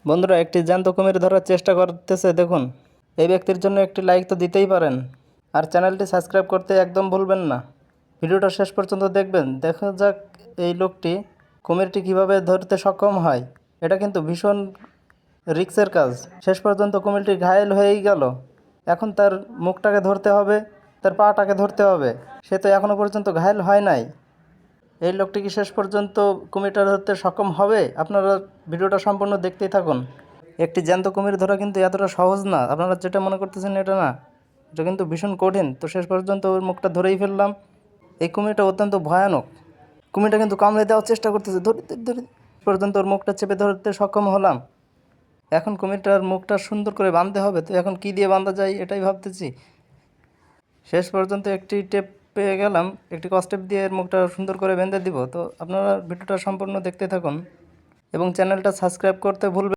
বন্ধুরা, একটি জ্যান্ত কুমির ধরার চেষ্টা করতেছে দেখুন। এই ব্যক্তির জন্য একটি লাইক তো দিতেই পারেন, আর চ্যানেলটি সাবস্ক্রাইব করতে একদম ভুলবেন না। ভিডিওটা শেষ পর্যন্ত দেখবেন। দেখা যাক এই লোকটি কুমিরটি কিভাবে ধরতে সক্ষম হয়। এটা কিন্তু ভীষণ রিস্কের কাজ। শেষ পর্যন্ত কুমিরটি ঘায়েল হয়েই গেল। এখন তার মুখটাকে ধরতে হবে, তার পাটাকে ধরতে হবে। সে তো এখনও পর্যন্ত ঘায়েল হয় নাই। এই লোকটি কি শেষ পর্যন্ত কুমিরটা ধরতে সক্ষম হবে? আপনারা ভিডিওটা সম্পূর্ণ দেখতেই থাকুন। একটি জ্যান্ত কুমির ধরা কিন্তু এতটা সহজ না, আপনারা যেটা মনে করতেছেন এটা না। এটা কিন্তু ভীষণ কঠিন। তো শেষ পর্যন্ত ওর মুখটা ধরেই ফেললাম। এই কুমিরটা অত্যন্ত ভয়ানক। কুমিরটা কিন্তু কামড়ে দেওয়ার চেষ্টা করতেছে, ধরে ধরে পর্যন্ত ওর মুখটা চেপে ধরতে সক্ষম হলাম। এখন কুমিরটার মুখটা সুন্দর করে বাঁধতে হবে। তো এখন কি দিয়ে বাঁধা যায় এটাই ভাবতেছি। শেষ পর্যন্ত একটি টেপ পেয়ে গেলাম, একটি কস্টেপ দিয়ে এর মুখটা সুন্দর করে বেঁধে দিব। তো আপনারা ভিডিওটা সম্পূর্ণ দেখতে থাকুন এবং চ্যানেলটা সাবস্ক্রাইব করতে ভুলবেন।